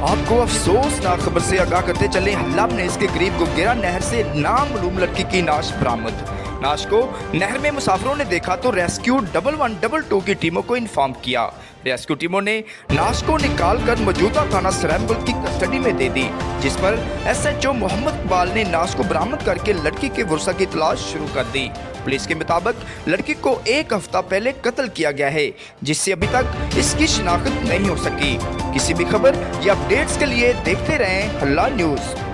आपको अफसोसनाक खबर से आगाह करते चले, हल्ला ने इसके करीब गुगेरा नहर से नामालूम लड़की की नाश बरामद। नाश को नहर में मुसाफिरों ने देखा तो रेस्क्यू 1112 की टीमों को इन्फॉर्म किया। रेस्क्यू टीमों ने नाश को निकालकर मौजूदा थाना सरैम्बुल की कस्टडी में दे दी, जिस पर SHO मोहम्मद इकबाल ने नाश को बरामद करके लड़की के वर्सा की तलाश शुरू कर दी। पुलिस के मुताबिक लड़की को 1 हफ्ता पहले कत्ल किया गया है, जिससे अभी तक इसकी शिनाख्त नहीं हो सकी। किसी भी खबर या अपडेट्स के लिए देखते रहें हल्ला न्यूज़।